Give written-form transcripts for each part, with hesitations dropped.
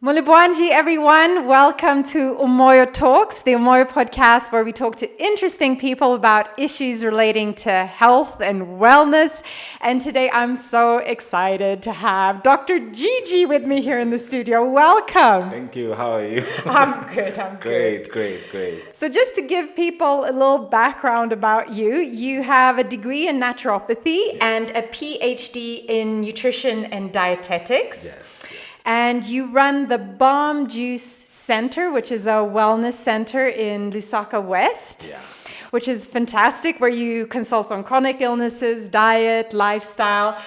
Mulibwanji, everyone. Welcome to UmoyoTalks, the Umoyo podcast where we talk to interesting people about issues relating to health and wellness. And today I'm so excited to have Dr. Jiji with me here in the studio. Welcome. Thank you. How are you? I'm good. Great. So just to give people a little background about you, you have a degree in naturopathy and a PhD in nutrition and dietetics. Yes. And you run the Balm Juice Center, which is a wellness center in Lusaka West, which is fantastic, where you consult on chronic illnesses, diet, lifestyle.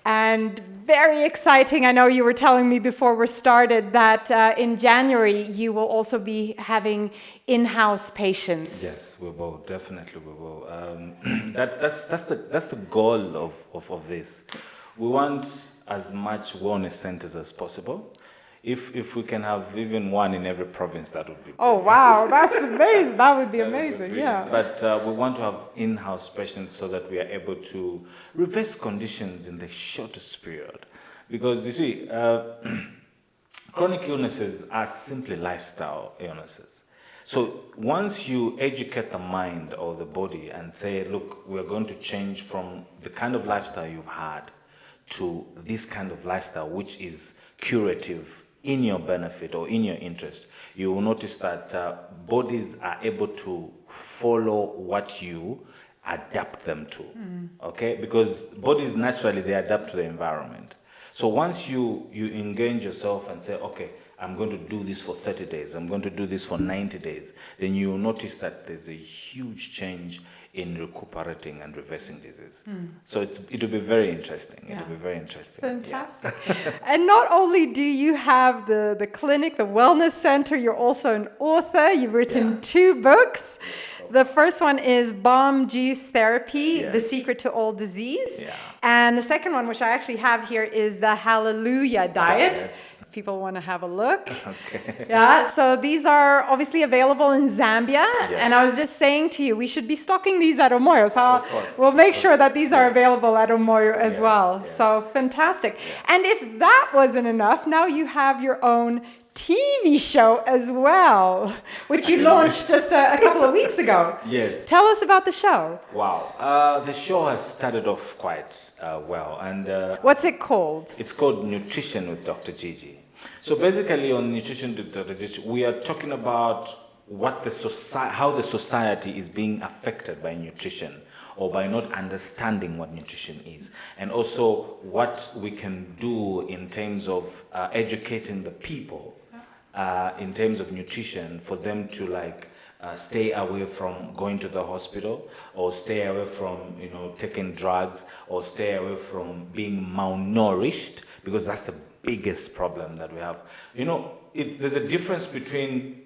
And very exciting. I know you were telling me before we started that in January you will also be having in-house patients. Yes, we will. Definitely we will. That's the goal of this. We want as much wellness centers as possible. If we can have even one in every province, that would be. Oh, wow, that's amazing. That would be amazing, yeah. But we want to have in-house patients so that we are able to reverse conditions in the shortest period. Because you see, chronic illnesses are simply lifestyle illnesses. So once you educate the mind or the body and say, look, we're going to change from the kind of lifestyle you've had to this kind of lifestyle, which is curative in your benefit or in your interest, you will notice that bodies are able to follow what you adapt them to, okay? Because bodies naturally, they adapt to the environment. So once you engage yourself and say, okay, I'm going to do this for 30 days, I'm going to do this for 90 days, then you will notice that there's a huge change in recuperating and reversing disease. So it will be very interesting. It will be very interesting. Fantastic. And not only do you have the clinic, the wellness center, you're also an author. You've written 2 books. The first one is Balm Juice Therapy, The Secret to All Disease. And the second one, which I actually have here, is the Hallelujah Diet. If people want to have a look. Okay. Yeah, so these are obviously available in Zambia. And I was just saying to you, we should be stocking these at Umoyo. So we'll make sure that these are available at Umoyo as well. So fantastic. And if that wasn't enough, now you have your own TV show as well, which you launched just a couple of weeks ago. Yes. Tell us about the show. Wow. The show has started off quite well. And what's it called? It's called Nutrition with Dr. Jiji. So basically on Nutrition with Dr. Jiji, we are talking about how the society is being affected by nutrition, or by not understanding what nutrition is, and also what we can do in terms of educating the people in terms of nutrition, for them to stay away from going to the hospital, or stay away from taking drugs, or stay away from being malnourished, because that's the biggest problem that we have. There's a difference between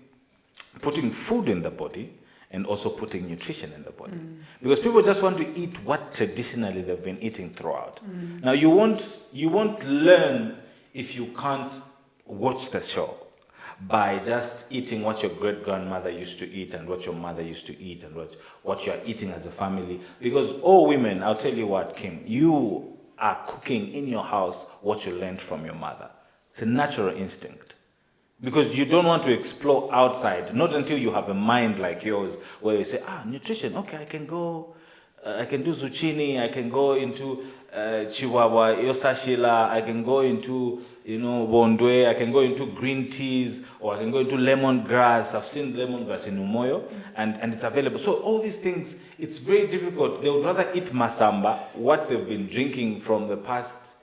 putting food in the body and also putting nutrition in the body. Because people just want to eat what traditionally they've been eating throughout. Now you won't learn if you can't watch the show by just eating what your great-grandmother used to eat and what your mother used to eat and what you're eating as a family. Because all women, I'll tell you what, Kim, you are cooking in your house what you learned from your mother. It's a natural instinct. Because you don't want to explore outside, not until you have a mind like yours, where you say, nutrition, okay, I can do zucchini, I can go into chihuahua, yosashila, I can go into, bondwe, I can go into green teas, or I can go into lemongrass. I've seen lemongrass in Umoyo, and it's available. So all these things, it's very difficult. They would rather eat masamba, what they've been drinking from the past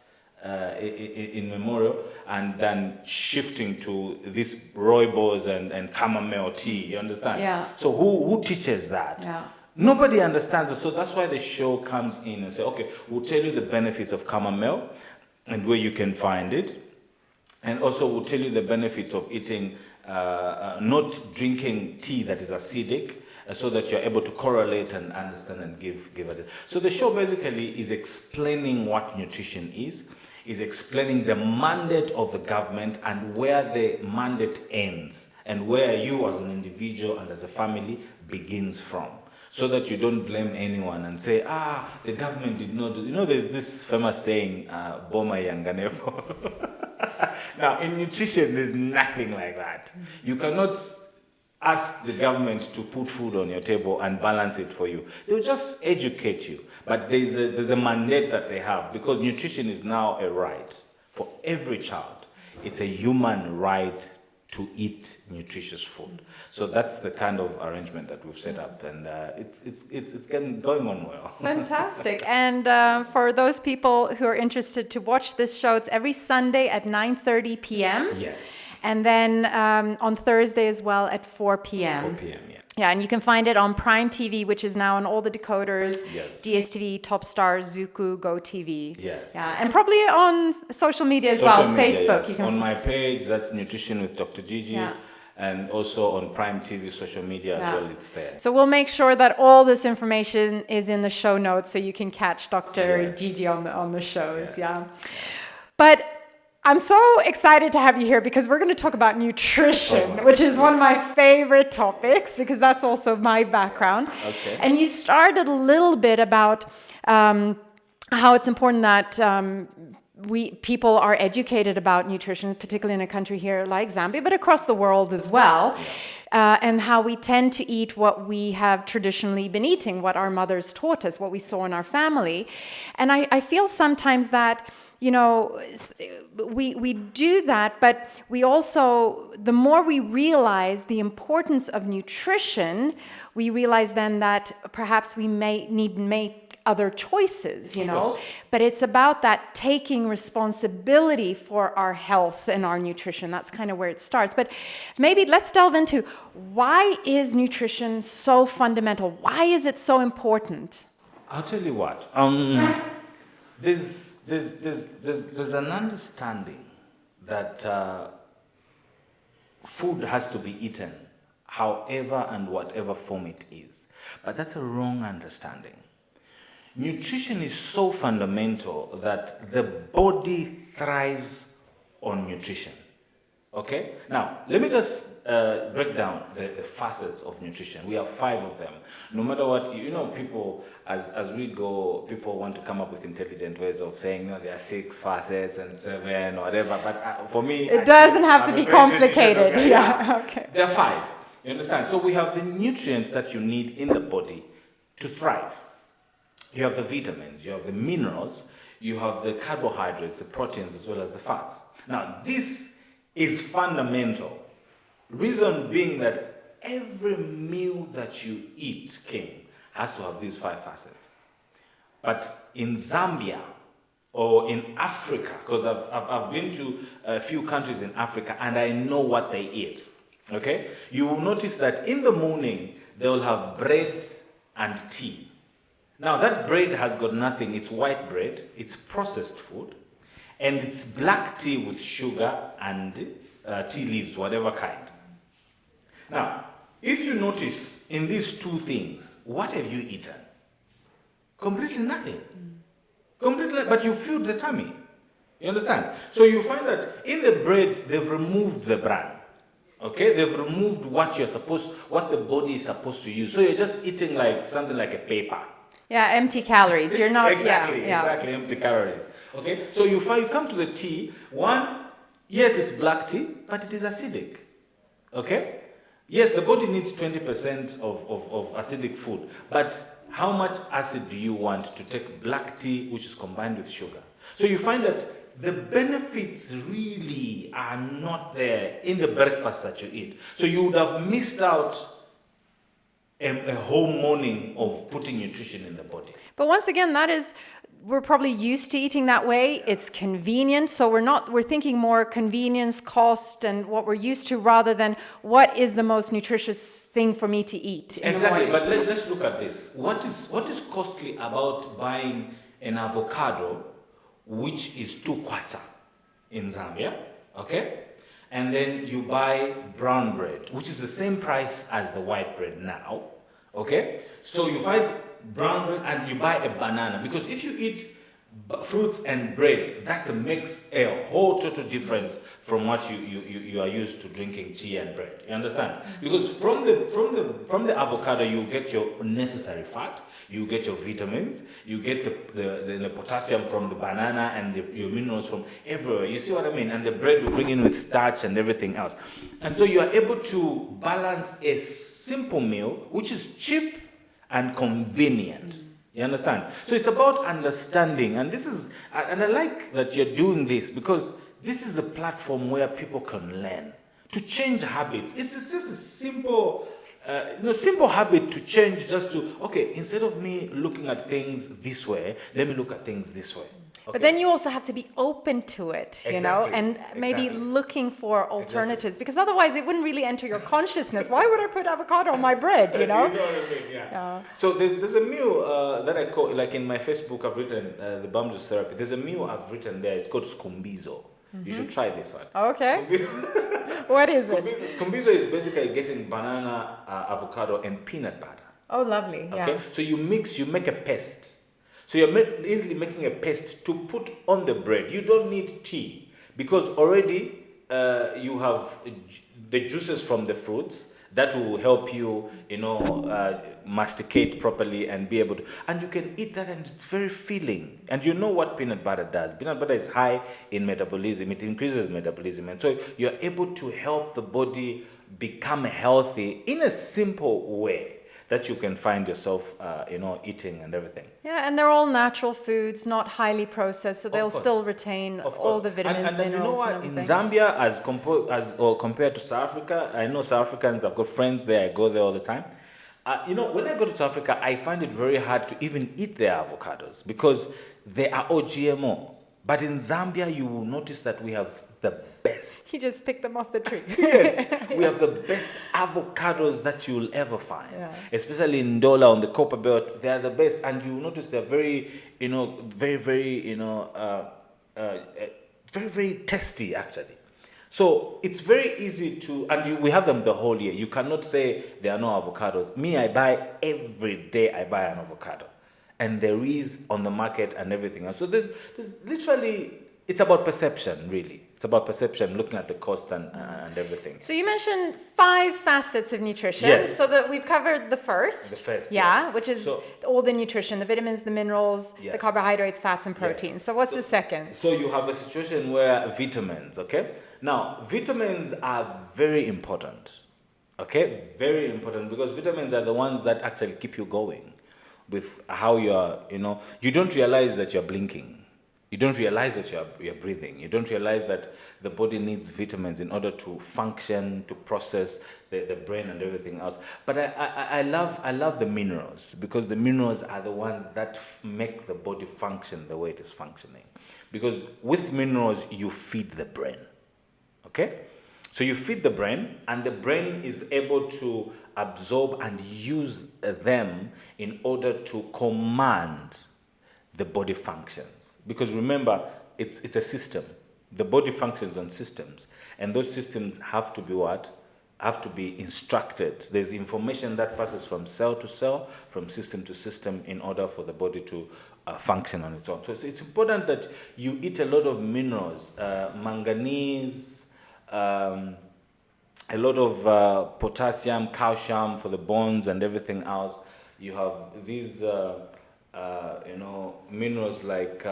in memorial, and then shifting to this rooibos and chamomile tea. You understand? Yeah. So who teaches that? Yeah. Nobody understands it. So that's why the show comes in and say, okay, we'll tell you the benefits of chamomile and where you can find it, and also we'll tell you the benefits of eating, not drinking tea that is acidic, so that you're able to correlate and understand and give it. So the show basically is explaining what nutrition is explaining the mandate of the government and where the mandate ends, and where you as an individual and as a family begins from. So that you don't blame anyone and say, the government did not do. There's this famous saying, Boma Yanganefo. Now, in nutrition, there's nothing like that. You cannot ask the government to put food on your table and balance it for you. They'll just educate you. But there's a mandate that they have, because nutrition is now a right for every child. It's a human right to eat nutritious food. So that's the kind of arrangement that we've set up, and it's going on well. Fantastic. And for those people who are interested to watch this show, it's every Sunday at 9:30 p.m. Yes. And then on Thursday as well at 4 p.m. 4 p.m., yeah. Yeah, and you can find it on Prime TV, which is now on all the decoders. Yes. DSTV, Topstar, Zuku, Go TV. Yes. Yeah, and probably on social media as well, Facebook. Yes. You can On my page, that's Nutrition with Dr. Jiji. Yeah. And also on Prime TV social media as Yeah. well, it's there. So we'll make sure that all this information is in the show notes, so you can catch Dr. Yes. Jiji on the shows. Yes. Yeah. But I'm so excited to have you here because we're going to talk about nutrition, which is one of my favorite topics because that's also my background. Okay. And you started a little bit about how it's important that people are educated about nutrition, particularly in a country here like Zambia, but across the world as well. And how we tend to eat what we have traditionally been eating, what our mothers taught us, what we saw in our family. And I feel sometimes that, you know, we do that, but we also, the more we realize the importance of nutrition, we realize then that perhaps we may need to make other choices, you know, but it's about that taking responsibility for our health and our nutrition. That's kind of where it starts. But maybe let's delve into, why is nutrition so fundamental? Why is it so important? I'll tell you what. There's an understanding that food has to be eaten, however and whatever form it is. But that's a wrong understanding. Nutrition is so fundamental that the body thrives on nutrition. Okay? Now, let me just break down the facets of nutrition. We have 5 of them. No matter what, you know, people, as we go, people want to come up with intelligent ways of saying, no, there are 6 facets and 7 or whatever. But for me, it doesn't have to be complicated. Okay? Yeah, okay. There are 5. You understand? So we have the nutrients that you need in the body to thrive. You have the vitamins, you have the minerals, you have the carbohydrates, the proteins, as well as the fats. Now, this is fundamental. Reason being that every meal that you eat, King, has to have these 5 facets. But in Zambia or in Africa, because I've been to a few countries in Africa and I know what they eat, okay? You will notice that in the morning, they will have bread and tea. Now, that bread has got nothing. It's white bread, it's processed food, and it's black tea with sugar and tea leaves, whatever kind. Now, if you notice in these 2 things, what have you eaten? Completely nothing. Completely, but you filled the tummy. You understand? So you find that in the bread, they've removed the bran. Okay? They've removed what the body is supposed to use. So you're just eating like something like a paper. Yeah, empty calories. You're not exactly empty calories. Okay, so you come to the tea. One, yes, it's black tea, but it is acidic. Okay, yes, the body needs 20% of acidic food, but how much acid do you want to take black tea, which is combined with sugar? So you find that the benefits really are not there in the breakfast that you eat. So you would have missed out a whole morning of putting nutrition in the body. But once again, we're probably used to eating that way. It's convenient. So we're thinking more convenience, cost, and what we're used to rather than what is the most nutritious thing for me to eat in exactly, the morning. But let's look at this. What is costly about buying an avocado, which is 2 kwacha in Zambia, okay? And then you buy brown bread, which is the same price as the white bread now. Okay? So you buy brown bread and you buy a banana. Because if you eat fruits and bread, that makes a whole total difference from what you are used to drinking tea and bread. You understand? Because from the avocado you get your necessary fat, you get your vitamins, you get the potassium from the banana, and your minerals from everywhere. You see what I mean? And the bread will bring in with starch and everything else. And so you are able to balance a simple meal which is cheap and convenient. You understand? So it's about understanding, and I like that you're doing this, because this is a platform where people can learn to change habits. It's just a simple, simple habit to change, just to, okay, instead of me looking at things this way, let me look at things this way. Okay. But then you also have to be open to it, you know, and maybe Exactly. looking for alternatives, because otherwise it wouldn't really enter your consciousness. Why would I put avocado on my bread, you know? You know what I mean? Yeah. So there's a meal that I call, like in my Facebook, I've written the Balm Juice therapy. There's a meal I've written there. It's called skumbizo. You should try this one. Okay. Skumbizo. What is it? Skumbizo is basically getting banana, avocado, and peanut butter. Oh, lovely. Yeah. Okay. So you make a paste. So you're easily making a paste to put on the bread. You don't need tea, because already you have the juices from the fruits that will help you, masticate properly and be able to. And you can eat that, and it's very filling. And you know what peanut butter does. Peanut butter is high in metabolism. It increases metabolism. And so you're able to help the body become healthy in a simple way that you can find yourself, eating and everything. Yeah, and they're all natural foods, not highly processed, so they'll course. still retain all the vitamins, and minerals, you know what? and In everything. Zambia, compared to South Africa, I know South Africans. I've got friends there. I go there all the time. When I go to South Africa, I find it very hard to even eat their avocados, because they are all GMO. But in Zambia, you will notice that we have the best. You just pick them off the tree. Yes, we have the best avocados that you will ever find. Yeah. Especially in Ndola on the Copper Belt, they are the best, and you will notice they're very, very, very, very, very tasty actually. So it's very easy to, and we have them the whole year. You cannot say there are no avocados. Me, I buy every day. I buy an avocado, and there is on the market and everything else. So there's literally, it's about perception, really. It's about perception, looking at the cost and everything. So you mentioned 5 facets of nutrition. Yes. So that we've covered the first. The first, yeah, yes. which is So- all the nutrition, the vitamins, the minerals, the Yes. carbohydrates, fats, and proteins. Yes. So what's the second? So you have a situation where vitamins, okay? Now, vitamins are very important, okay? Very important, because vitamins are the ones that actually keep you going with how you're, you don't realize that you're blinking. You don't realize that you're breathing. You don't realize that the body needs vitamins in order to function, to process the brain and everything else. But I love the minerals, because the minerals are the ones that make the body function the way it is functioning. Because with minerals, you feed the brain. Okay? So you feed the brain, and the brain is able to absorb and use them in order to command the body functions. Because remember, it's a system. The body functions on systems, and those systems have to be what? Have to be instructed. There's information that passes from cell to cell, from system to system, in order for the body to function on its own. So it's important that you eat a lot of minerals, manganese, a lot of potassium, calcium for the bones and everything else. You have these minerals like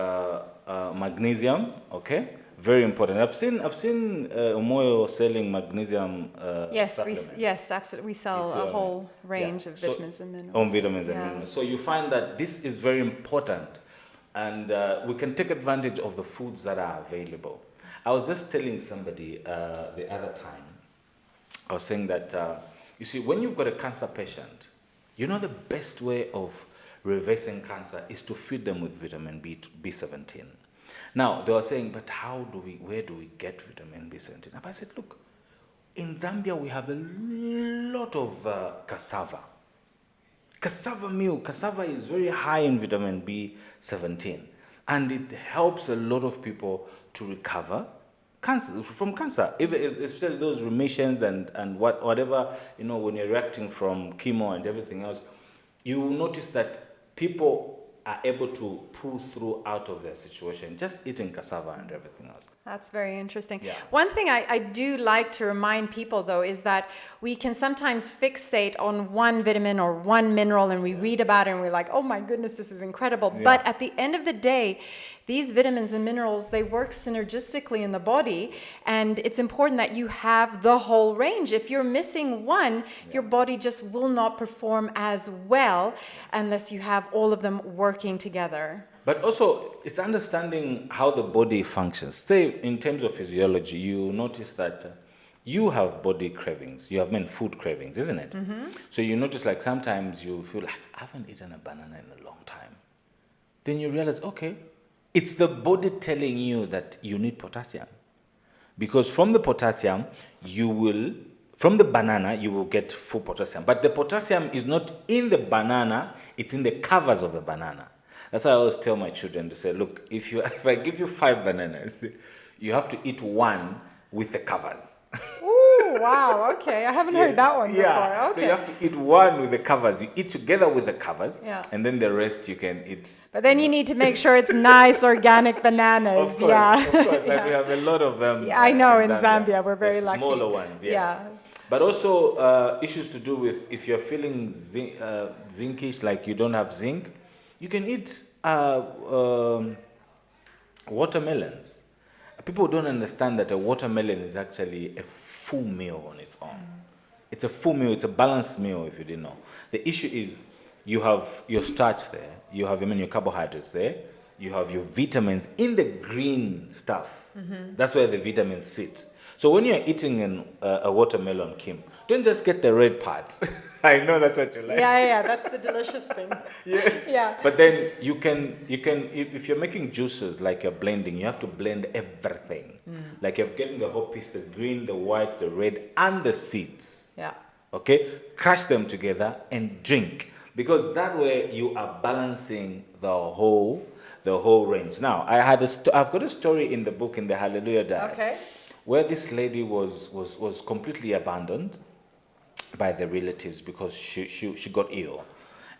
magnesium, okay? Very important. I've seen Umoyo selling magnesium supplements. Yes, absolutely. We sell a whole range of vitamins and minerals. Vitamins and minerals. So you find that this is very important, and we can take advantage of the foods that are available. I was just telling somebody the other time, I was saying that, you see, when you've got a cancer patient, the best way of reversing cancer is to feed them with vitamin B17. Now, they were saying, but where do we get vitamin B17? And I said, look, in Zambia, we have a lot of cassava. Cassava milk. Cassava is very high in vitamin B17. And it helps a lot of people to recover from cancer, especially those remissions and whatever, when you're reacting from chemo and everything else. You will notice that people are able to pull through out of their situation, just eating cassava and everything else. That's very interesting. Yeah. One thing I do like to remind people, though, is that we can sometimes fixate on one vitamin or one mineral, and we read about it and we're like, oh my goodness, this is incredible. Yeah. But at the end of the day, these vitamins and minerals, they work synergistically in the body, and it's important that you have the whole range. If you're missing one, your body just will not perform as well unless you have all of them working together. But also, it's understanding how the body functions. Say, in terms of physiology, you notice that you have body cravings. You have food cravings, isn't it? Mm-hmm. So you notice, like, sometimes you feel like, I haven't eaten a banana in a long time. Then you realize, okay, it's the body telling you that you need potassium. Because from the potassium, from the banana, you will get full potassium. But the potassium is not in the banana, it's in the covers of the banana. That's why I always tell my children to say, look, if I give you 5 bananas, you have to eat one with the covers. Ooh, wow, okay. I haven't heard that one before. Yeah. Okay. So you have to eat one with the covers. You eat together with the covers, Yeah. and then the rest you can eat. But then you need to make sure it's nice organic bananas. Of course, yeah. of course. And we have a lot of them. Yeah, I know, in Zambia. We're very the lucky. Smaller ones, yes. Yeah. But also issues to do with if you're feeling zinkish, like you don't have zinc, you can eat watermelons. People don't understand that a watermelon is actually a full meal on its own. It's a full meal, it's a balanced meal if you didn't know. The issue is you have your starch there, you have your carbohydrates there, you have your vitamins in the green stuff. Mm-hmm. That's where the vitamins sit. So when you're eating a watermelon, Kim, don't just get the red part. I know that's what you like. Yeah, that's the delicious thing. Yes. Yeah. But then you can if you're making juices, like you're blending, you have to blend everything. Like you're getting the whole piece, the green, the white, the red, and the seeds. Yeah. Okay? Crush them together and drink. Because that way you are balancing the whole range. Now, I've got a story in the book, in the Hallelujah Diet. Okay. Where this lady was completely abandoned by the relatives because she got ill.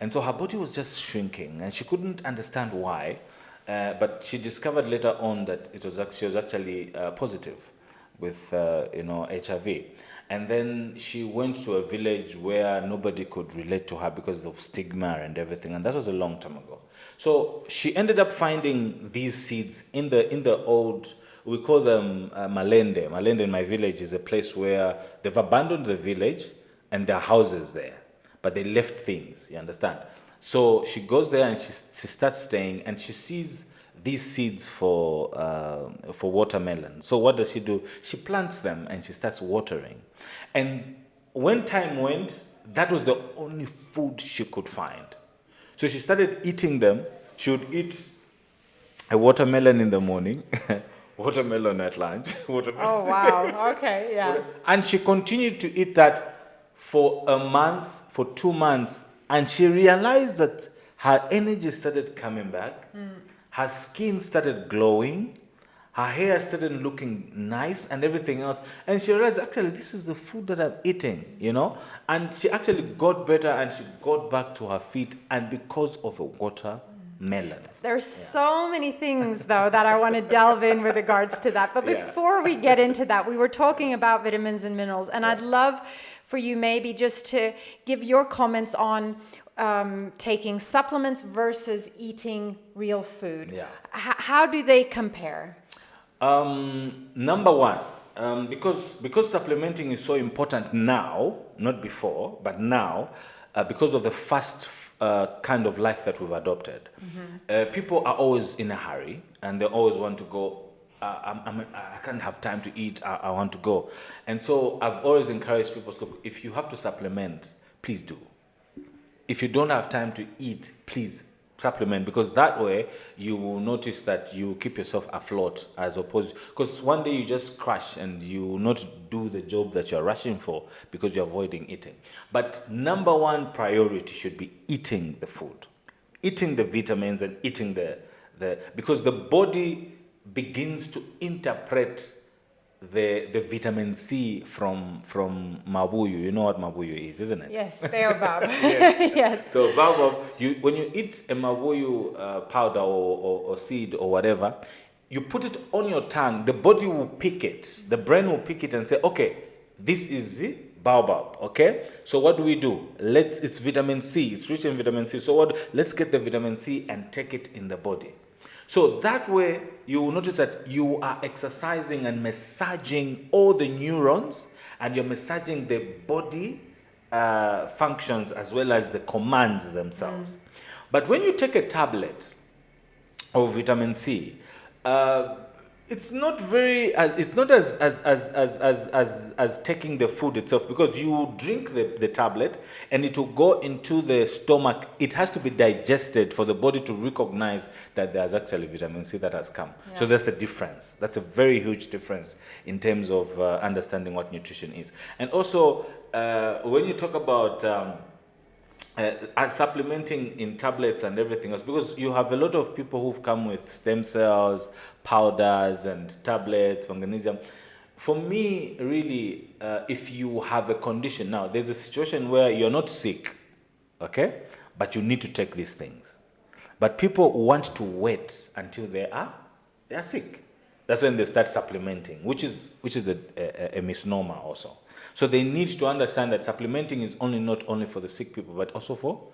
And so her body was just shrinking and she couldn't understand why. But she discovered later on that she was actually positive with HIV. And then she went to a village where nobody could relate to her because of stigma and everything. And that was a long time ago. So she ended up finding these seeds in the old, we call them Malende. Malende in my village is a place where they've abandoned the village and there are houses there, but they left things, you understand? So she goes there and she starts staying and she sees these seeds for watermelon. So what does she do? She plants them and she starts watering. And when time went, that was the only food she could find. So she started eating them. She would eat a watermelon in the morning, watermelon at lunch. Oh, wow. Okay, yeah. And she continued to eat that for a month, for 2 months. And she realized that her energy started coming back. Her skin started glowing. Her hair started looking nice and everything else. And she realized, actually, this is the food that I'm eating, And she actually got better and she got back to her feet. And because of a watermelon. There's so many things, though, that I want to delve in with regards to that. But before we get into that, we were talking about vitamins and minerals. And I'd love for you maybe just to give your comments on taking supplements versus eating real food. Yeah. How do they compare? Number one, because supplementing is so important now, not before, but now, because of the fast kind of life that we've adopted. People are always in a hurry and they always want to go, I can't have time to eat, I want to go. And so I've always encouraged people, so if you have to supplement, please do. If you don't have time to eat, please supplement, because that way you will notice that you keep yourself afloat, as opposed, because one day you just crash and you will not do the job that you're rushing for because you're avoiding eating. But number one priority should be eating the food, eating the vitamins and eating because the body begins to interpret the vitamin C from mabuyu. You know what mabuyu is, isn't it? Yes, baobab. Yes. Yes. So baobab, when you eat a mabuyu powder or seed or whatever, you put it on your tongue, the body will pick it. The brain will pick it and say, okay, this is the baobab, okay? So what do? It's vitamin C, it's rich in vitamin C. So let's get the vitamin C and take it in the body. So that way, you will notice that you are exercising and massaging all the neurons, and you're massaging the body functions as well as the commands themselves. But when you take a tablet of vitamin C, it's not as taking the food itself, because you drink the tablet and it will go into the stomach. It has to be digested for the body to recognize that there's actually vitamin C that has come. So that's the difference. That's a very huge difference in terms of understanding what nutrition is. And also, when you talk about supplementing in tablets and everything else, because you have a lot of people who've come with stem cells, powders and tablets, magnesium. For me, really, if you have a condition, now there's a situation where you're not sick, okay, but you need to take these things. But people want to wait until they are sick. That's when they start supplementing, which is a misnomer also. So they need to understand that supplementing is not only for the sick people, but also for,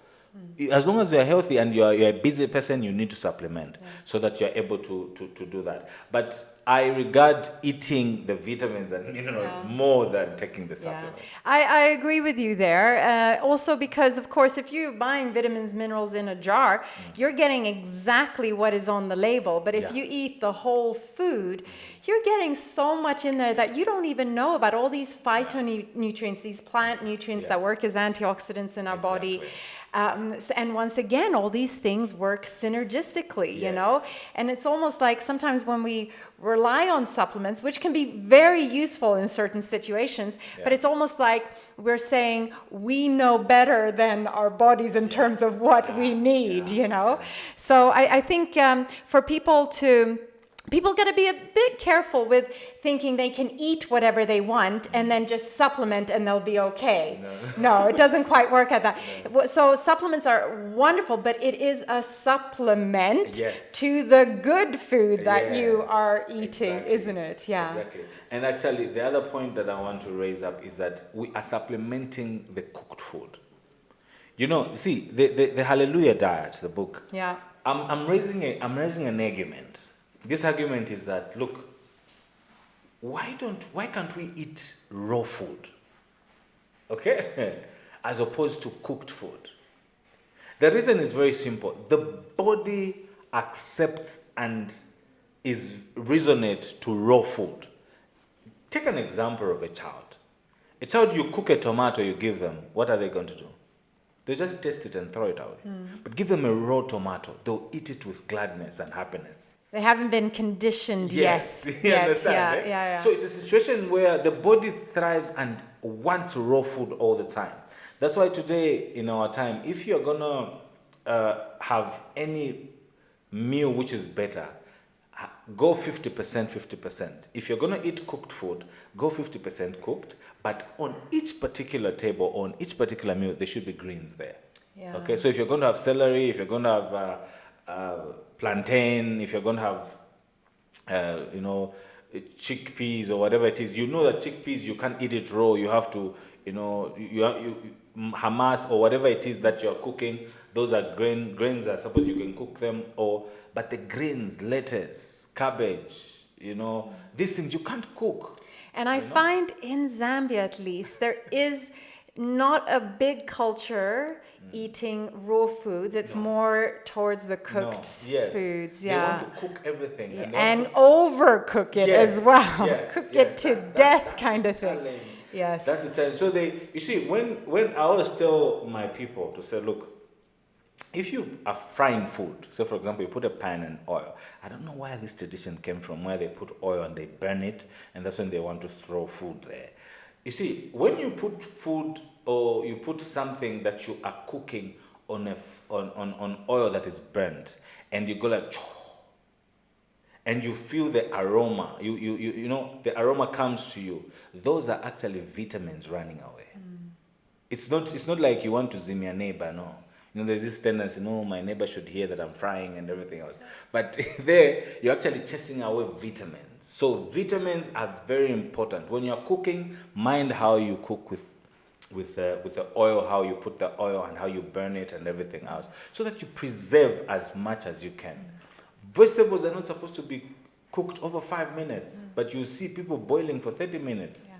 as long as you're healthy and you're a busy person, you need to supplement so that you're able to do that. But I regard eating the vitamins and minerals more than taking the supplements. I agree with you there. Also because, of course, if you're buying vitamins, minerals in a jar, you're getting exactly what is on the label. But if you eat the whole food, you're getting so much in there that you don't even know about all these phytonutrients, these plant nutrients that work as antioxidants in our body. And once again, all these things work synergistically, you know? And it's almost like sometimes when we rely on supplements, which can be very useful in certain situations, but it's almost like we're saying we know better than our bodies in terms of what we need, you know? So I think for people got to be a bit careful with thinking they can eat whatever they want and then just supplement and they'll be okay. No, it doesn't quite work at that. So supplements are wonderful, but it is a supplement to the good food that you are eating, isn't it? Yeah. Exactly. And actually, the other point that I want to raise up is that we are supplementing the cooked food. You know, see, the Hallelujah Diet, the book. Yeah. I'm raising an argument. This argument is that, look, why can't we eat raw food, okay, as opposed to cooked food? The reason is very simple. The body accepts and resonates to raw food. Take an example of a child. A child, you cook a tomato, you give them, what are they going to do? They just taste it and throw it away. But give them a raw tomato, they'll eat it with gladness and happiness. They haven't been conditioned yet. You understand, right? Yeah. So it's a situation where the body thrives and wants raw food all the time. That's why today, in our time, if you're going to have any meal which is better, go 50%, 50%. If you're going to eat cooked food, go 50% cooked. But on each particular table, on each particular meal, there should be greens there. Yeah. Okay, so if you're going to have celery, if you're going to have plantain, if you're going to have, chickpeas or whatever it is, you know that chickpeas, you can't eat it raw. You have to, hummus or whatever it is that you're cooking, those are grains. I suppose you can cook them. But the greens, lettuce, cabbage, these things you can't cook. And I find in Zambia, at least, there is not a big culture eating raw foods. It's more towards the cooked foods. They want to cook everything. And overcook it as well. Cook it to death kind of thing. Challenge. Yes. That's the challenge. So you see, when I always tell my people to say, look, if you are frying food, so for example, you put a pan in oil. I don't know where this tradition came from, where they put oil and they burn it, and that's when they want to throw food there. You see, when you put food or you put something that you are cooking on oil that is burnt, and you go like, and you feel the aroma, you know, the aroma comes to you, those are actually vitamins running away. It's not like you want to zim your neighbor, no. You know, there's this tendency, no, my neighbor should hear that I'm frying and everything else. But there, you're actually chasing away vitamins. So vitamins are very important. When you're cooking, mind how you cook with the oil, how you put the oil and how you burn it and everything else, so that you preserve as much as you can. Vegetables are not supposed to be cooked over 5 minutes, but you see people boiling for 30 minutes. Yeah.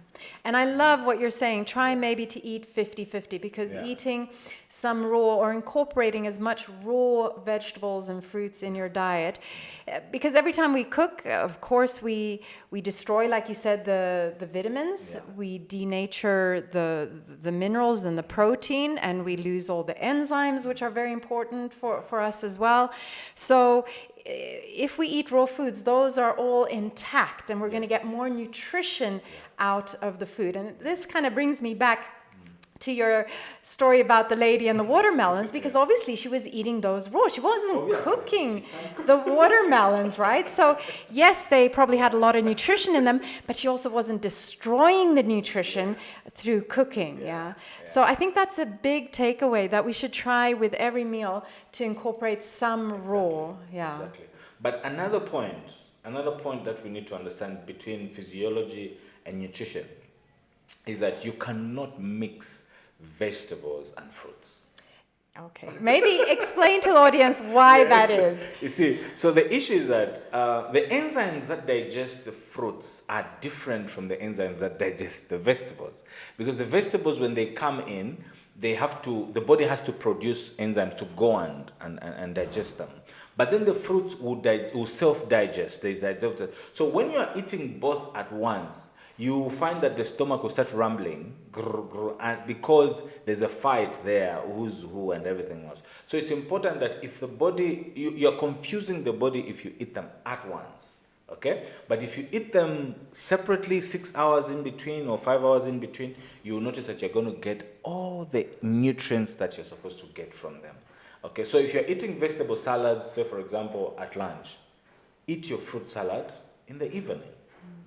And I love what you're saying. Try maybe to eat 50-50, because Yeah. eating some raw or incorporating as much raw vegetables and fruits in your diet, because every time we cook, of course, we destroy, like you said, the vitamins. Yeah. We denature the minerals and the protein, and we lose all the enzymes, which are very important for us as well. So if we eat raw foods, those are all intact, and we're going to get more nutrition out of the food. And this kind of brings me back to your story about the lady and the watermelons, because obviously she was eating those raw. She wasn't cooking the watermelons, right? So yes, they probably had a lot of nutrition in them, but she also wasn't destroying the nutrition through cooking. Yeah. So I think that's a big takeaway, that we should try with every meal to incorporate some raw. Yeah. Exactly. But another point that we need to understand between physiology and nutrition is that you cannot mix vegetables and fruits. Okay. Maybe explain to the audience why that is. You see, so the issue is that the enzymes that digest the fruits are different from the enzymes that digest the vegetables. Because the vegetables, when they come in, the body has to produce enzymes to go and digest them. But then the fruits will self-digest. So when you are eating both at once, you find that the stomach will start rumbling, and because there's a fight there, who's who and everything else. So it's important that if the body, you're confusing the body if you eat them at once, okay? But if you eat them separately, 6 hours in between or 5 hours in between, you'll notice that you're going to get all the nutrients that you're supposed to get from them, okay? So if you're eating vegetable salads, say for example, at lunch, eat your fruit salad in the evening.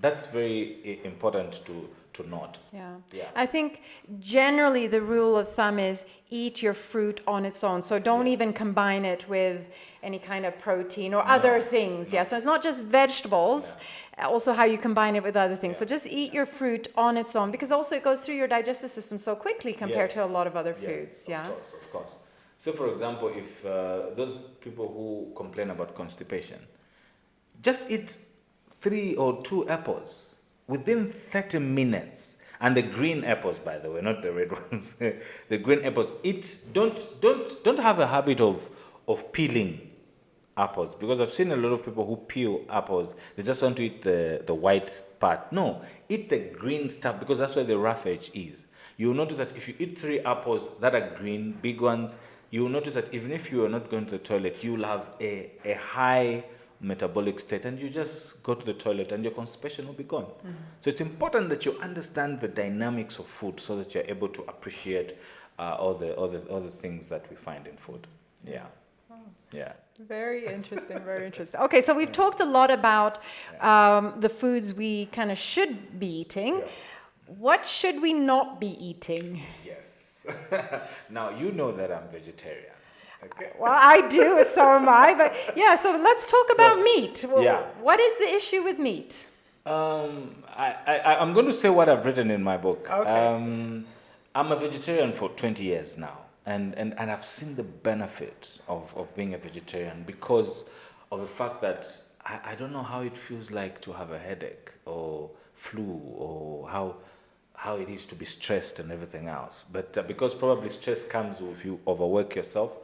That's very important to note. Yeah. Yeah. I think generally the rule of thumb is eat your fruit on its own. So don't even combine it with any kind of protein or other things. Yeah. So it's not just vegetables, also how you combine it with other things. So just eat your fruit on its own, because also it goes through your digestive system so quickly compared to a lot of other foods. Of course. So for example, if those people who complain about constipation, just eat 3 or 2 apples within 30 minutes. And the green apples, by the way, not the red ones. The green apples. Don't have a habit of peeling apples, because I've seen a lot of people who peel apples. They just want to eat the white part. No, eat the green stuff, because that's where the rough edge is. You'll notice that if you eat 3 apples that are green, big ones, you'll notice that even if you are not going to the toilet, you'll have a high metabolic state, and you just go to the toilet and your constipation will be gone. So it's important that you understand the dynamics of food, so that you're able to appreciate all the things that we find in food. Yeah. Yeah. Very interesting, very interesting. Okay, so we've talked a lot about the foods we kind of should be eating. What should we not be eating? Yes. Now, you know that I'm vegetarian. Okay. Well, I do, so am I. But yeah, so let's talk about meat. Well, what is the issue with meat? I'm going to say what I've written in my book. Okay. I'm a vegetarian for 20 years now, and I've seen the benefit of being a vegetarian, because of the fact that I don't know how it feels like to have a headache or flu, or how it is to be stressed and everything else. But because probably stress comes if you overwork yourself.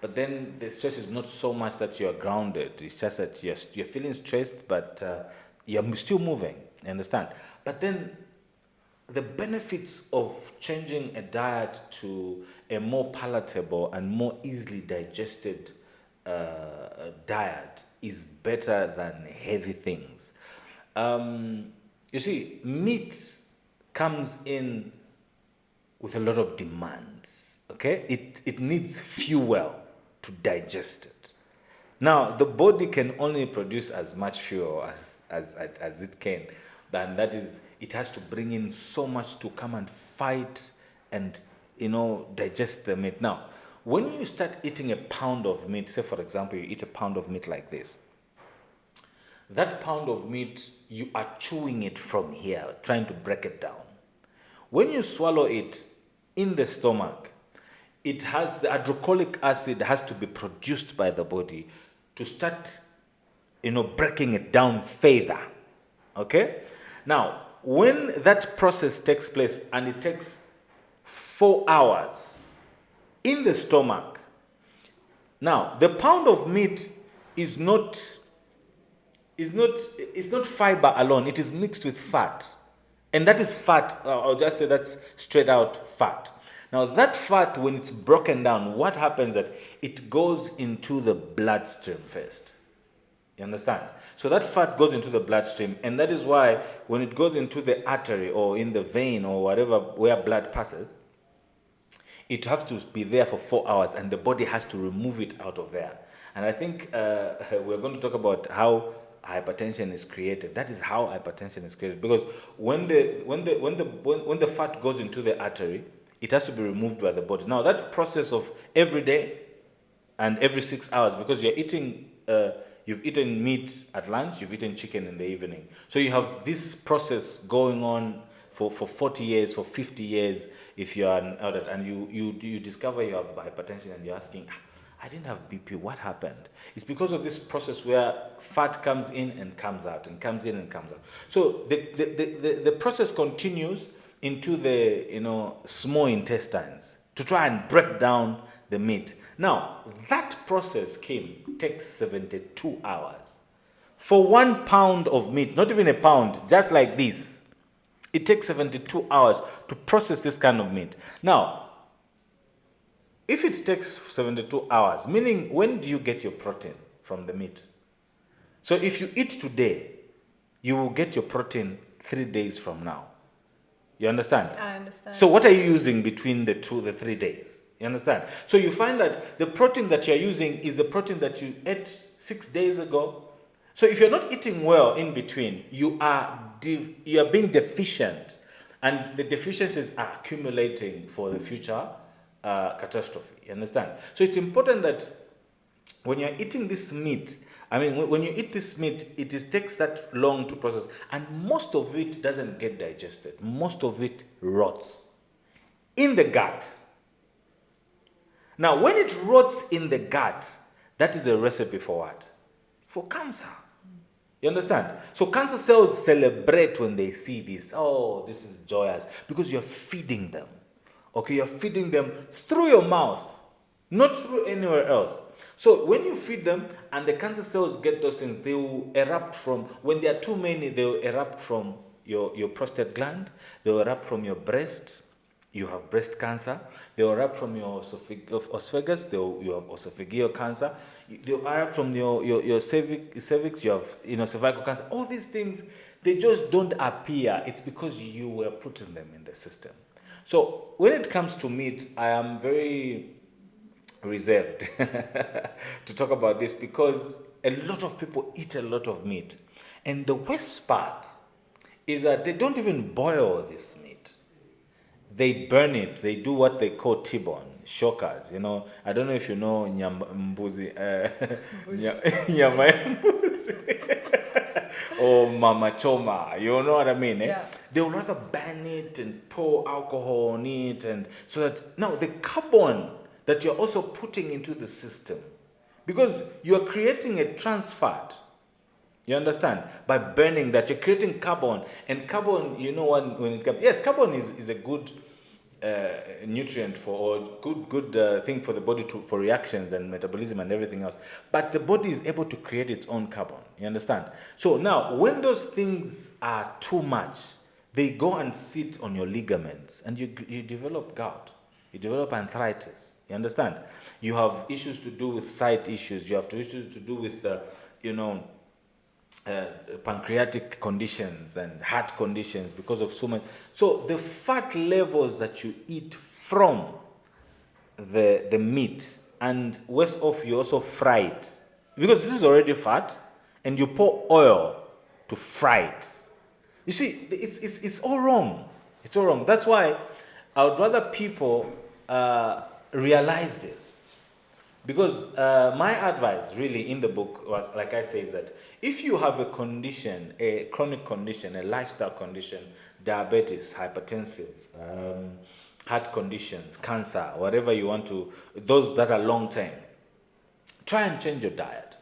But then the stress is not so much that you're grounded. It's just that you're feeling stressed, but you're still moving. You understand? But then the benefits of changing a diet to a more palatable and more easily digested diet is better than heavy things. You see, meat comes in with a lot of demands. Okay? It needs fuel to digest it. Now, the body can only produce as much fuel as it can. And that is, it has to bring in so much to come and fight and, digest the meat. Now, when you start eating a pound of meat, say for example, you eat a pound of meat like this, that pound of meat, you are chewing it from here, trying to break it down. When you swallow it in the stomach, it has the hydrochloric acid has to be produced by the body to start, breaking it down further. Okay? Now, when that process takes place and it takes 4 hours in the stomach, now the pound of meat is not fiber alone. It is mixed with fat. And that is fat. I'll just say that's straight out fat. Now that fat, when it's broken down, what happens that it goes into the bloodstream first. You understand? So that fat goes into the bloodstream, and that is why when it goes into the artery or in the vein or whatever where blood passes, it has to be there for 4 hours, and the body has to remove it out of there. And I think we're going to talk about how hypertension is created. That is how hypertension is created, because when the fat goes into the artery, it has to be removed by the body. Now that process of every day and every 6 hours, because you're eating, you've eaten meat at lunch, you've eaten chicken in the evening. So you have this process going on for 40 years, for 50 years, if you are an adult, and you discover you have hypertension and you're asking, I didn't have BP, what happened? It's because of this process where fat comes in and comes out, and comes in and comes out. So the process continues into the small intestines to try and break down the meat. Now, that process takes 72 hours. For 1 pound of meat, not even a pound, just like this, it takes 72 hours to process this kind of meat. Now, if it takes 72 hours, meaning when do you get your protein from the meat? So if you eat today, you will get your protein 3 days from now. You understand? I understand. So what are you using between the 3 days? You understand? So you find that the protein that you're using is the protein that you ate 6 days ago. So if you're not eating well in between, you are being deficient, and the deficiencies are accumulating for the future catastrophe. You understand? So it's important that when you're eating this meat, when you eat this meat, it takes that long to process, and most of it doesn't get digested. Most of it rots in the gut. Now, when it rots in the gut, that is a recipe for what? For cancer. You understand? So cancer cells celebrate when they see this. Oh, this is joyous, because you're feeding them. Okay, you're feeding them through your mouth, not through anywhere else. So when you feed them and the cancer cells get those things, they will erupt from, when there are too many, they will erupt from your prostate gland, they will erupt from your breast, you have breast cancer, they will erupt from your esophagus, you have esophageal cancer, they will erupt from your cervix, you have cervical cancer. All these things, they just don't appear. It's because you were putting them in the system. So when it comes to meat, I am very reserved to talk about this, because a lot of people eat a lot of meat. And the worst part is that they don't even boil this meat. They burn it. They do what they call T-bone, shokers. I don't know if you know mbuzi, nyama ya mbuzi. Or mama choma, you know what I mean? Yeah. They will rather burn it and pour alcohol on it, and so that now the carbon that you're also putting into the system, because you're creating a trans fat, you understand, by burning that, you're creating carbon, and carbon, when it comes, yes, carbon is a good nutrient or good thing for the body for reactions and metabolism and everything else. But the body is able to create its own carbon. You understand? So now, when those things are too much, they go and sit on your ligaments, and you develop gout. You develop arthritis. You understand? You have issues to do with sight issues. You have issues to do with pancreatic conditions and heart conditions because of so much. So the fat levels that you eat from the meat, and worse off, you also fry it. because this is already fat, and you pour oil to fry it. You see, it's all wrong. It's all wrong. That's why I would rather people realize this. Because my advice really in the book, like I say, is that if you have a condition, a chronic condition, a lifestyle condition, diabetes, hypertensive, heart conditions, cancer, whatever you want to, those that are long term, try and change your diet.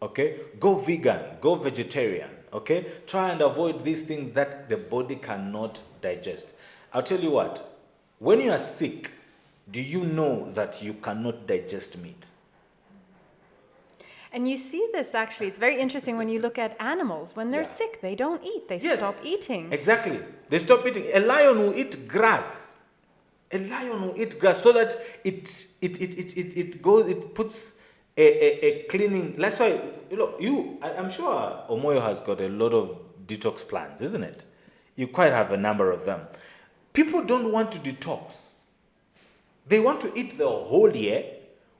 Okay? Go vegan, go vegetarian. Okay? Try and avoid these things that the body cannot digest. I'll tell you what, when you are sick, do you know that you cannot digest meat? And you see this actually, it's very interesting when you look at animals. When they're sick, they don't eat, they stop eating. Exactly. They stop eating. A lion will eat grass. A lion will eat grass so that it puts a cleaning. That's why, I'm sure Umoyo has got a lot of detox plans, isn't it? You quite have a number of them. People don't want to detox. They want to eat the whole year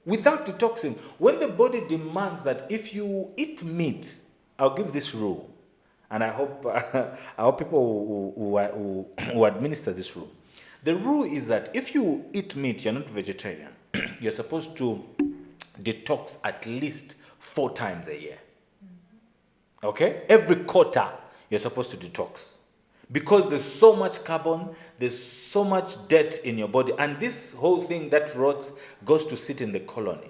without detoxing. When the body demands that if you eat meat, I'll give this rule, and I hope people who administer this rule. The rule is that if you eat meat, you're not vegetarian, you're supposed to detox at least 4 times a year. Okay? Every quarter, you're supposed to detox. Because there's so much carbon, there's so much dirt in your body, and this whole thing that rots goes to sit in the colony.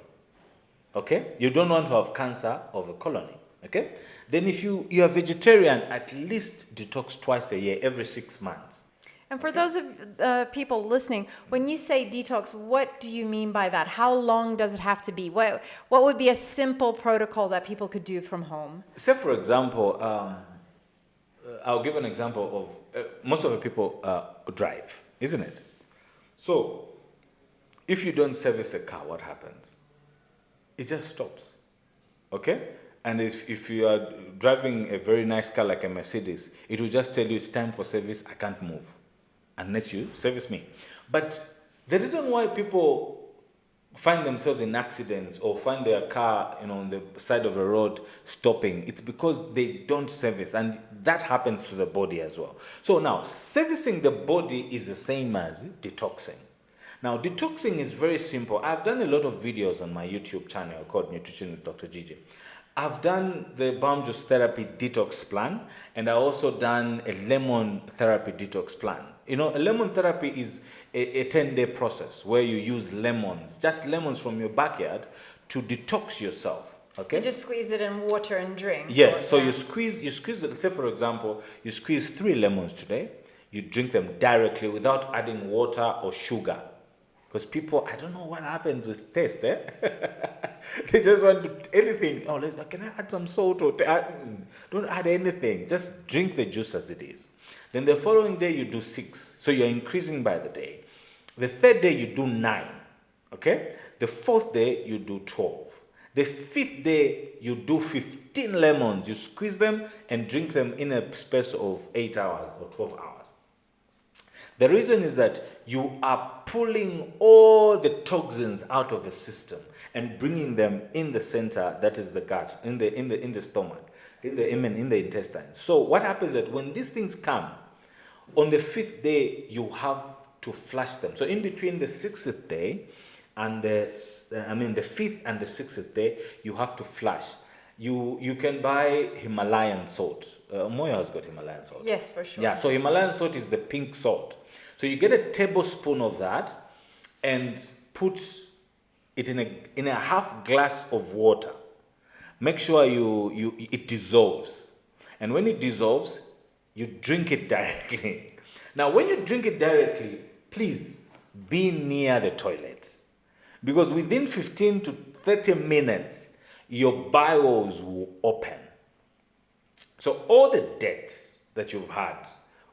Okay? You don't want to have cancer of the colony. Okay? Then if you're vegetarian, at least detox twice a year, every 6 months. And for those of people listening, when you say detox, what do you mean by that? How long does it have to be? What would be a simple protocol that people could do from home? Say, for example, I'll give an example of most of the people drive, isn't it? So, if you don't service a car, what happens? It just stops. Okay? And if you are driving a very nice car like a Mercedes, it will just tell you it's time for service, I can't move unless you service me. But the reason why people find themselves in accidents or find their car on the side of the road stopping, it's because they don't service, and that happens to the body as well. So now, servicing the body is the same as detoxing. Now, detoxing is very simple. I've done a lot of videos on my YouTube channel called Nutrition with Dr. Jiji. I've done the Balm Juice Therapy Detox Plan, and I've also done a Lemon Therapy Detox Plan. A lemon therapy is a 10-day process where you use lemons, just lemons from your backyard, to detox yourself. Okay? You just squeeze it in water and drink. Yes, so you squeeze it. Say, for example, you squeeze 3 lemons today, you drink them directly without adding water or sugar. Because people, I don't know what happens with taste, eh? They just want to, anything. Oh, can I add some salt? Or don't add anything. Just drink the juice as it is. Then the following day you do 6. So you're increasing by the day. The 3rd day you do 9. Okay? The 4th day you do 12. The 5th day you do 15 lemons. You squeeze them and drink them in a space of 8 hours or 12 hours. The reason is that you are pulling all the toxins out of the system and bringing them in the center, that is the gut, in the stomach, in the intestines. So what happens is that when these things come, on the 5th day, you have to flush them. So in between the 6th day and the 5th and the 6th day, you have to flush. You can buy Himalayan salt. Umoyo has got Himalayan salt. Yes, for sure. Yeah, so Himalayan salt is the pink salt. So you get a tablespoon of that and put it in a half glass of water. Make sure it dissolves. And when it dissolves, you drink it directly. Now, when you drink it directly, please be near the toilet. Because within 15 to 30 minutes, your bowels will open. So all the debt that you've had,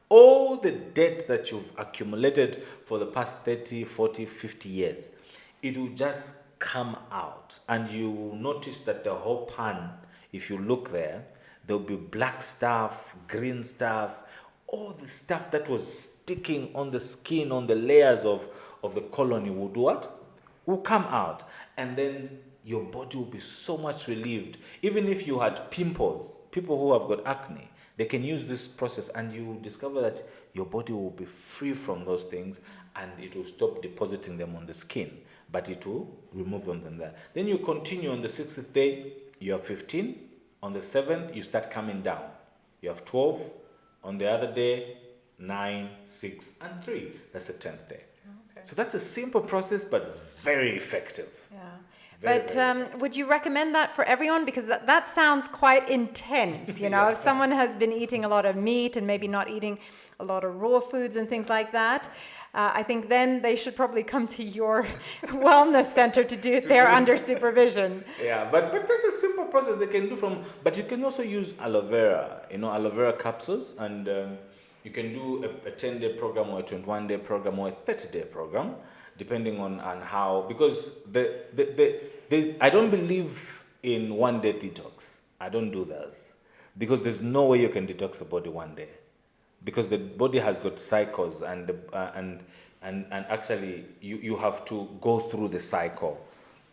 all the debt that you've accumulated for the past 30, 40, 50 years, it will just come out. And you will notice that the whole pan, if you look there, there'll be black stuff, green stuff, all the stuff that was sticking on the skin, on the layers of the colony will do what? Will come out. And then your body will be so much relieved. Even if you had pimples, people who have got acne, they can use this process and you discover that your body will be free from those things and it will stop depositing them on the skin, but it will remove them from there. Then you continue on the 6th day, you have 15. On the 7th, you start coming down. You have 12. On the other day, 9, 6, and 3. That's the 10th day. Okay. So that's a simple process, but very effective. Yeah. Very Would you recommend that for everyone? Because that sounds quite intense, you know. If someone has been eating a lot of meat and maybe not eating a lot of raw foods and things like that, I think then they should probably come to your wellness center to do it there under supervision. Yeah, but that's a simple process they can do but you can also use aloe vera, aloe vera capsules, and you can do a 10-day program or a 21-day program or a 30-day program, depending on how, because I don't believe in one-day detox. I don't do this because there's no way you can detox the body one day, because the body has got cycles and actually you have to go through the cycle.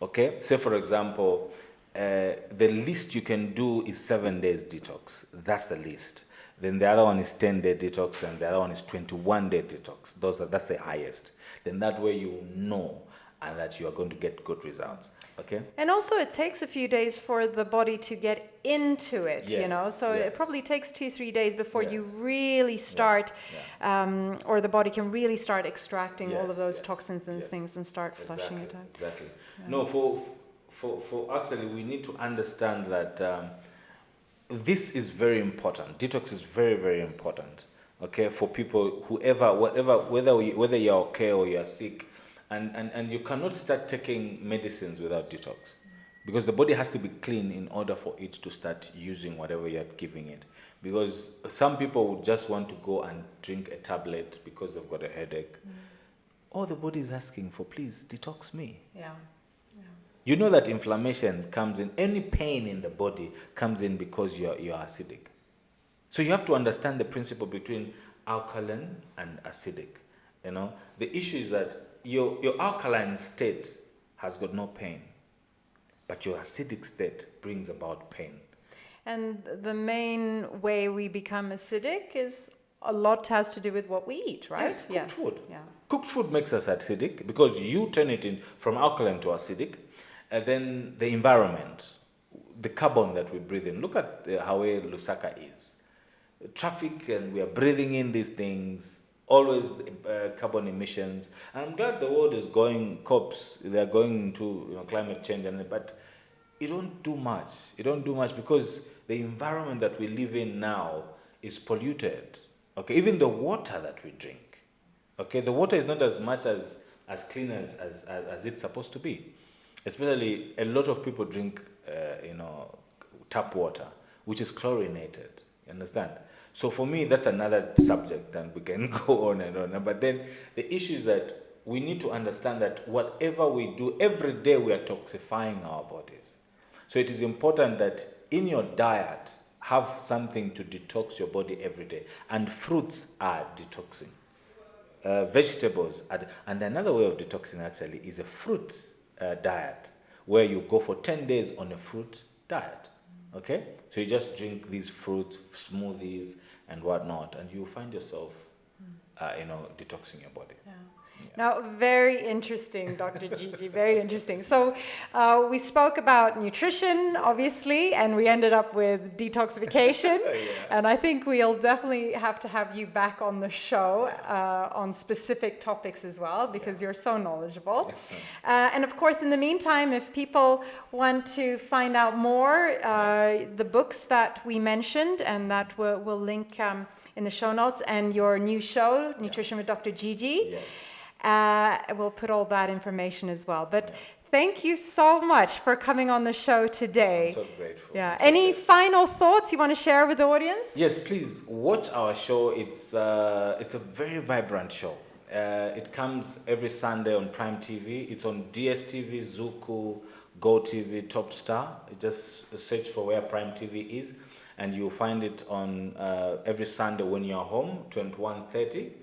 Okay, say for example, the least you can do is 7 days detox. That's the least. Then the other one is 10-day detox, and the other one is 21-day detox. That's the highest. Then that way you know and that you are going to get good results. Okay. And also it takes a few days for the body to get into it, So it probably takes 2-3 days before you really start, or the body can really start extracting all of those toxins and things and start flushing it out. Exactly. Yeah. No, for actually we need to understand that this is very important. Detox is very, very important. Okay, for people, whether you're okay or you're sick. And you cannot start taking medicines without detox, because the body has to be clean in order for it to start using whatever you're giving it. Because some people would just want to go and drink a tablet because they've got a headache. All the body is asking for, please detox me. Yeah. You know that inflammation comes in, any pain in the body comes in because you're acidic. So you have to understand the principle between alkaline and acidic. The issue is that your alkaline state has got no pain, but your acidic state brings about pain. And the main way we become acidic is a lot has to do with what we eat, right? Yes, cooked food. Yeah. Cooked food makes us acidic because you turn it in from alkaline to acidic. And then the environment, the carbon that we breathe in. Look at how Lusaka is. Traffic, and we are breathing in these things. Always carbon emissions, and I'm glad the world is going they're going into climate change, but you don't do much because the environment that we live in now is polluted. Okay, even the water that we drink, okay, the water is not as much as clean as it's supposed to be. Especially a lot of people drink tap water, which is chlorinated. You understand? So for me, that's another subject, and we can go on and on. But then the issue is that we need to understand that whatever we do, every day we are toxifying our bodies. So it is important that in your diet, have something to detox your body every day. And fruits are detoxing. Vegetables and another way of detoxing actually is a fruit diet, where you go for 10 days on a fruit diet. Okay, so you just drink these fruits, smoothies, and whatnot, and you find yourself, detoxing your body. Yeah. Now, very interesting, Dr. Jiji, very interesting. So we spoke about nutrition, obviously, and we ended up with detoxification. And I think we'll definitely have to have you back on the show on specific topics as well, because you're so knowledgeable. And of course, in the meantime, if people want to find out more, the books that we mentioned, and that we'll link in the show notes, and your new show, Nutrition with Dr. Jiji. Yes. We'll put all that information as well. But thank you so much for coming on the show today. I'm so grateful. Yeah. Any final thoughts you want to share with the audience? Yes, please watch our show. It's a very vibrant show. It comes every Sunday on Prime TV. It's on DSTV, Zuku, Go TV, Topstar. Just search for where Prime TV is, and you'll find it on every Sunday when you're home, 21:30.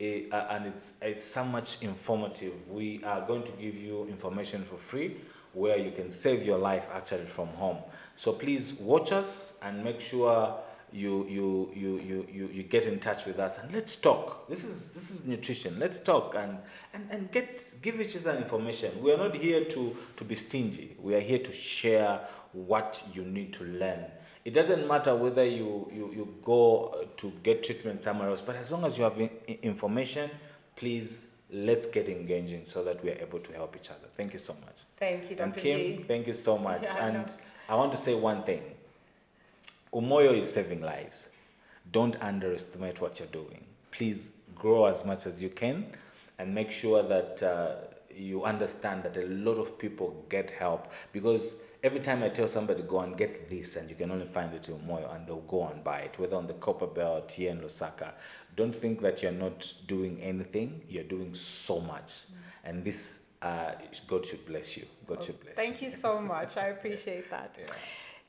And it's so much informative. We are going to give you information for free where you can save your life actually from home. So please watch us and make sure you get in touch with us and let's talk. This is nutrition. Let's talk and give each other information. We are not here to be stingy. We are here to share what you need to learn. It doesn't matter whether you go to get treatment somewhere else, but as long as you have information, please let's get engaging so that we are able to help each other. Thank you so much. Thank you, Dr. And Kim, G. thank you so much. Yeah, and I want to say one thing. Umoyo is saving lives. Don't underestimate what you're doing. Please grow as much as you can and make sure that you understand that a lot of people get help, because every time I tell somebody go and get this, and you can only find it in Umoyo, and they'll go and buy it, whether on the Copper Belt here in Lusaka. Don't think that you're not doing anything. You're doing so much. And this, God should bless you. God should bless you. Thank you so much. I appreciate that. Yeah.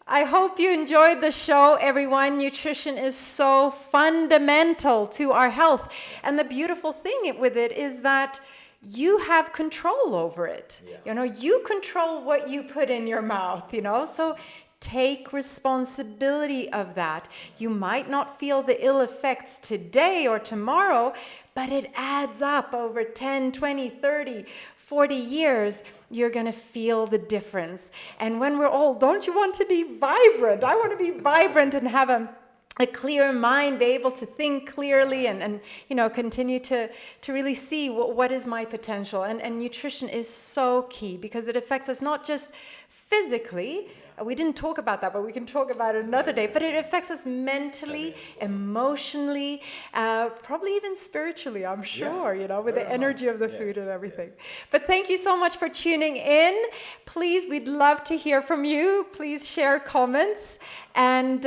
I hope you enjoyed the show, everyone. Nutrition is so fundamental to our health. And the beautiful thing with it is that you have control over it. Yeah. You know, you control what you put in your mouth, you know, so take responsibility of that. You might not feel the ill effects today or tomorrow, but it adds up over 10, 20, 30, 40 years. You're going to feel the difference. And when we're old, don't you want to be vibrant? I want to be vibrant and have a clear mind, be able to think clearly and you know, continue to really see what is my potential. And nutrition is so key because it affects us not just physically. We didn't talk about that, but we can talk about it another day. But it affects us mentally, emotionally, probably even spiritually, I'm sure, you know, with the energy of the food and everything. Yes. But thank you so much for tuning in. Please, we'd love to hear from you. Please share comments. And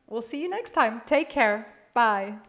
we'll see you next time. Take care. Bye.